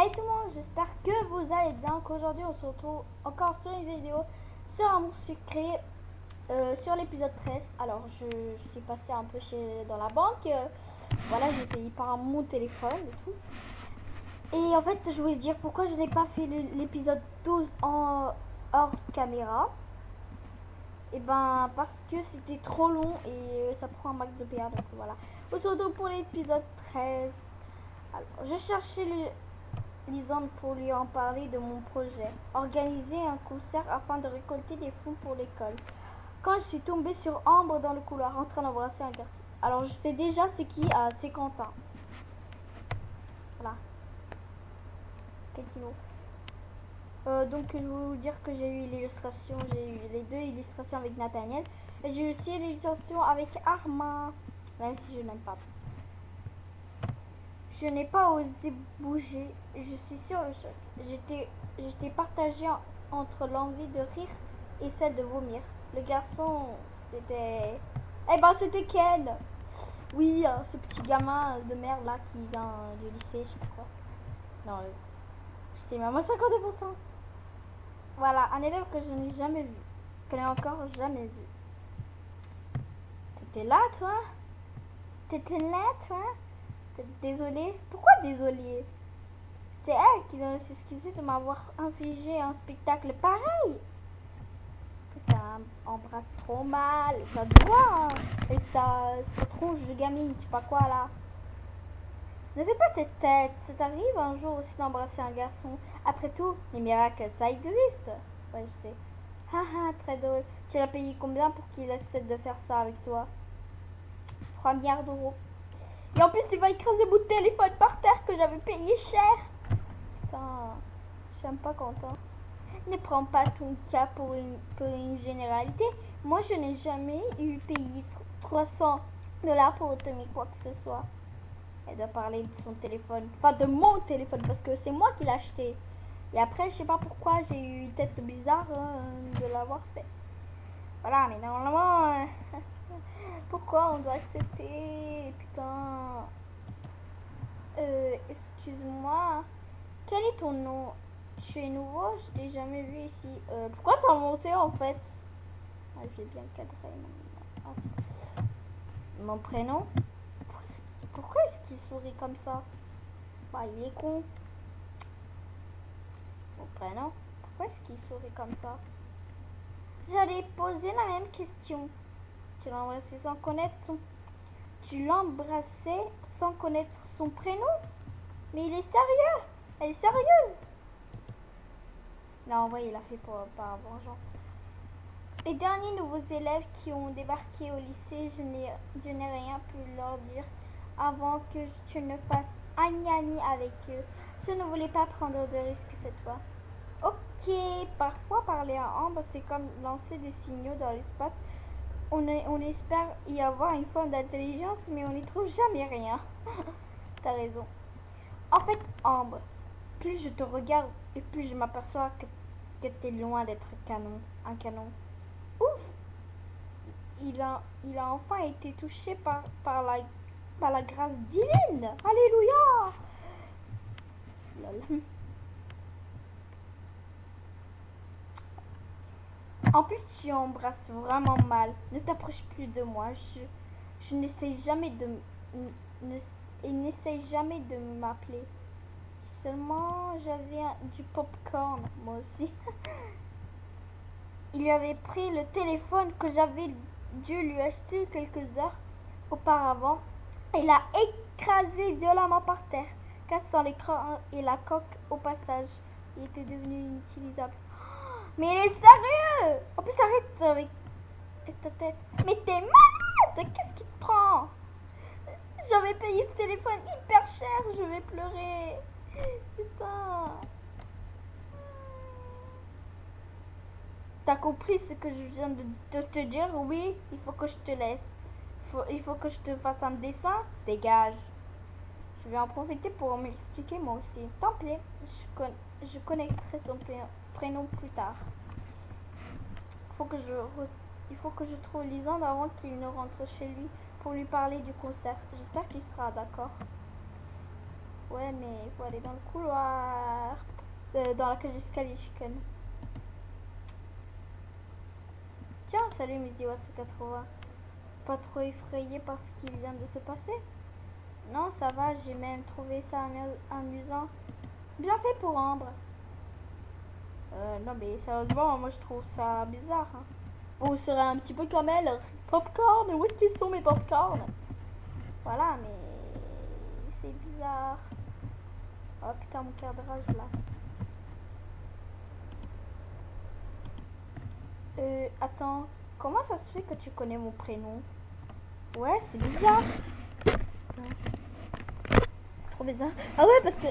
Hey tout le monde, j'espère que vous allez bien, qu'aujourd'hui on se retrouve encore sur une vidéo sur Amour Sucré, sur l'épisode 13. Alors je suis passée un peu dans la banque, voilà, j'ai payé par mon téléphone et tout. Et en fait je voulais dire pourquoi je n'ai pas fait l'épisode 12 en hors caméra. Et ben parce que c'était trop long et ça prend un max de PA, donc voilà. On se retrouve pour l'épisode 13. Alors je cherchais Lisande pour lui en parler de mon projet, organiser un concert afin de récolter des fonds pour l'école. Quand je suis tombée sur Ambre dans le couloir en train d'embrasser un garçon. Alors je sais déjà c'est qui, c'est Quentin. Voilà. Quelqu'un donc je vais vous dire que j'ai eu l'illustration, j'ai eu les deux illustrations avec Nathaniel. Et j'ai eu aussi l'illustration avec Arma, même si je n'aime pas. Je n'ai pas osé bouger, je suis sur le choc. J'étais partagée entre l'envie de rire et celle de vomir. Le garçon, c'était... Eh ben, c'était Ken. Oui, ce petit gamin de merde là qui vient du lycée, je sais pas quoi. Non, c'est même à 52%. Voilà, un élève que je n'ai jamais vu. Que je n'ai encore jamais vu. T'étais là, toi? T'étais là, toi? Désolée. Pourquoi désolée? C'est elle qui doit s'excuser de m'avoir infligé un spectacle pareil. Ça embrasse trop mal, ça doit, hein. Et ça tronche de gamine, tu sais pas quoi là. Ne fais pas cette tête, ça t'arrive un jour aussi d'embrasser un garçon. Après tout, les miracles, ça existe. Ouais, je sais. Haha, très drôle. Tu l'as payé combien pour qu'il accepte de faire ça avec toi? 3 milliards d'euros. Et en plus, il va écraser mon téléphone par terre que j'avais payé cher. Putain, j'aime pas Quentin. Ne prends pas ton cas pour une généralité. Moi, je n'ai jamais eu payé 300 $ pour obtenir quoi que ce soit. Elle doit parler de son téléphone. Enfin, de mon téléphone, parce que c'est moi qui l'ai acheté. Et après, je sais pas pourquoi j'ai eu une tête bizarre de l'avoir fait. Voilà, mais normalement, pourquoi on doit accepter? Putain. Excuse-moi. Quel est ton nom? Tu es nouveau, je t'ai jamais vu ici. Pourquoi ça a monté en fait? Ah, j'ai bien cadré mon prénom. Pourquoi est-ce qu'il sourit comme ça? Bah, il est con. Mon prénom. Pourquoi est-ce qu'il sourit comme ça? J'allais poser la même question. Tu l'embrassais sans connaître son... Tu l'embrassais sans connaître son prénom? Mais il est sérieux? Elle est sérieuse? Non, en vrai, il a fait par vengeance. Les derniers nouveaux élèves qui ont débarqué au lycée, je n'ai rien pu leur dire avant que tu ne fasses ami avec eux. Je ne voulais pas prendre de risques cette fois. Ok, parfois parler à Ambre, c'est comme lancer des signaux dans l'espace. On espère y avoir une forme d'intelligence, mais on n'y trouve jamais rien. T'as raison. En fait, Ambre, plus je te regarde et plus je m'aperçois que t'es loin d'être un canon. Ouf! Il a enfin été touché par la grâce divine. Alléluia! Lol. En plus, tu embrasses vraiment mal. Ne t'approche plus de moi. Je n'essaye jamais n'essaye jamais de m'appeler. Seulement, j'avais du popcorn, moi aussi. Il lui avait pris le téléphone que j'avais dû lui acheter quelques heures auparavant et l'a écrasé violemment par terre, cassant l'écran et la coque au passage. Il était devenu inutilisable. Mais il est sérieux! En plus, arrête avec ta tête. Mais t'es malade! Qu'est-ce qui te prend? J'avais payé ce téléphone hyper cher, je vais pleurer. Putain. T'as compris ce que je viens de te dire? Oui, il faut que je te laisse. Il faut que je te fasse un dessin. Dégage. Je vais en profiter pour m'expliquer moi aussi. Tant pis, je connaîtrai son prénom plus tard. Il faut que je trouve Lisande avant qu'il ne rentre chez lui pour lui parler du concert. J'espère qu'il sera d'accord. Ouais, mais il faut aller dans le couloir. Dans la cage d'escalier, je connais. Tiens, salut Midi 80. Pas trop effrayé par ce qui vient de se passer? Non, ça va, j'ai même trouvé ça amusant. Bien fait pour Ambre. Non mais sérieusement, moi je trouve ça bizarre. Hein. Vous serez un petit peu comme elle. Popcorn, où est-ce qu'ils sont mes popcorn? Voilà, mais c'est bizarre. Oh putain, mon cadrage là. Attends, comment ça se fait que tu connais mon prénom? Ouais, c'est bizarre. C'est trop bizarre. Ah ouais, parce que...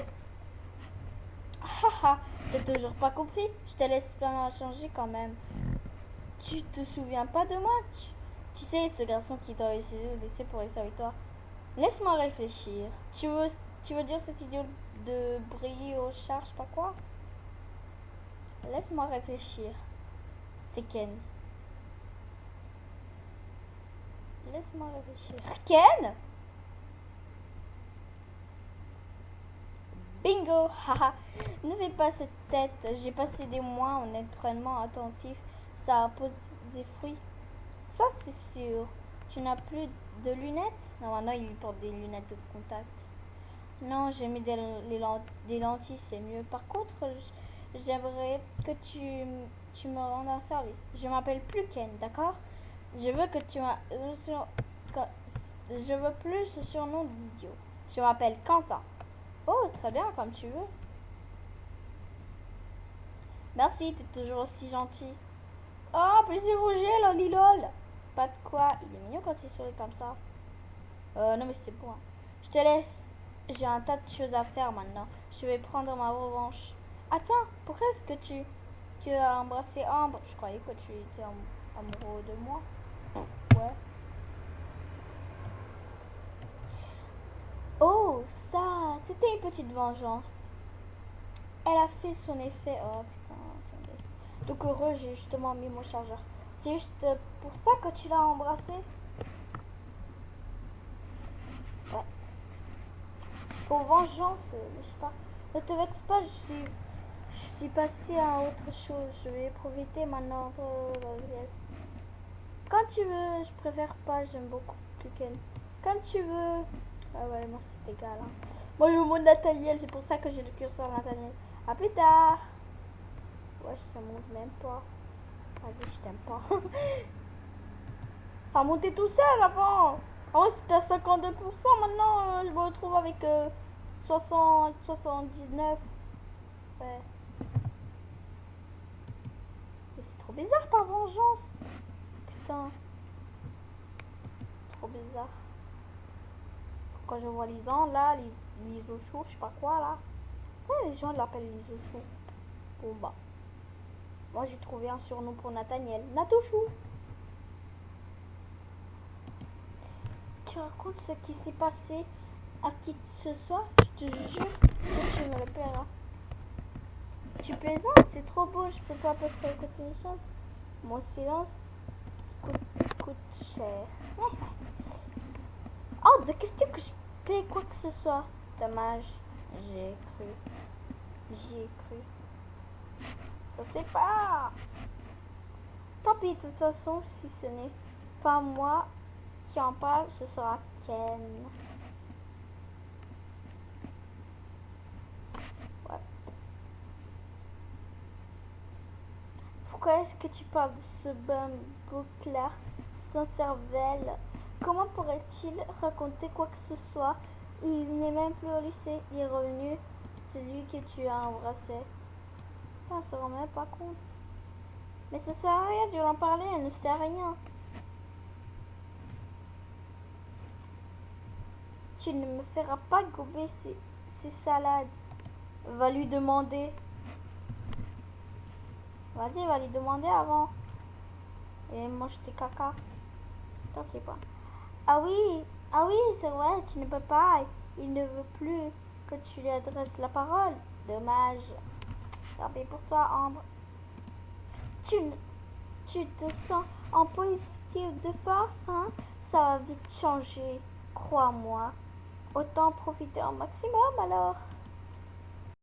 Haha, t'as toujours pas compris. Je te laisse pas changer quand même. Tu te souviens pas de moi? Tu sais, ce garçon qui t'a laissé pour rester avec toi. Laisse-moi réfléchir. Tu veux dire cet idiot de briller au char, je sais pas quoi? Laisse-moi réfléchir. C'est Ken. Laisse-moi réfléchir. Ken? Bingo! Haha! Ne fais pas cette tête. J'ai passé des mois en entraînement attentif. Ça a posé des fruits. Ça, c'est sûr. Tu n'as plus de lunettes? Non, maintenant, il porte des lunettes de contact. Non, j'ai mis des lentilles, c'est mieux. Par contre, j'aimerais que tu me rendes un service. Je m'appelle plus Ken, d'accord? Je veux que tu m'as... Je veux plus ce surnom d'idiot. Je m'appelle Quentin. Oh, très bien, comme tu veux. Merci, t'es toujours aussi gentil. Oh, plus j'ai bougé, lolilol. Pas de quoi, il est mignon quand il sourit comme ça. Non mais c'est bon. Hein. Je te laisse. J'ai un tas de choses à faire maintenant. Je vais prendre ma revanche. Attends, pourquoi est-ce que tu as embrassé Ambre? Je croyais que tu étais amoureux de moi. Ouais. Oh, ça, c'était une petite vengeance. Elle a fait son effet. Oh putain, attendez. Donc heureux, j'ai justement mis mon chargeur. C'est juste pour ça que tu l'as embrassé? Ouais. Pour vengeance, je sais pas. Ne te vexe pas, je suis passée à autre chose. Je vais profiter maintenant de la vieille. Quand tu veux, je préfère pas, j'aime beaucoup plus qu'elle. Quand tu veux. Ah ouais, moi c'est égal. Hein. Moi je veux mon Nathaniel, c'est pour ça que j'ai le curseur Nathaniel. A plus tard. Ouais, ça monte même pas. Vas-y, je t'aime pas. Ça montait tout seul avant. Avant c'était à 52%, maintenant je me retrouve avec 60, 79. Ouais. C'est trop bizarre par vengeance. Putain. Trop bizarre. Quand je vois Lisan là, Lisochou, je sais pas quoi là. Ouais, les gens l'appellent Lisochou. Bon bah. Moi j'ai trouvé un surnom pour Nathaniel. Natouchou. Tu racontes ce qui s'est passé à qui que ce soit, je te jure que tu me le paieras. Tu plaisantes, c'est trop beau, je peux pas passer à côté des choses. Mon silence coûte cher. Oh, de question que je paie quoi que ce soit. Dommage, j'ai cru. J'y ai cru. Ça fait pas. Tant pis, de toute façon, si ce n'est pas moi qui en parle, ce sera Ken. Ouais. Pourquoi est-ce que tu parles de ce bambou clair sans cervelle? Comment pourrait-il raconter quoi que ce soit? Il n'est même plus au lycée, il est revenu, celui que tu as embrassé. On se rend même pas compte. Mais ça sert à rien de lui en parler, elle ne sait rien. Tu ne me feras pas gober ces salades. Va lui demander. Vas-y, va lui demander avant. Et mange tes caca. T'inquiète pas. Ah oui, c'est vrai, tu ne peux pas. Il ne veut plus que tu lui adresses la parole. Dommage. Tant pis pour toi, Ambre. Tu, tu te sens en positif de force, hein? Ça va vite changer, crois-moi. autant profiter au maximum alors.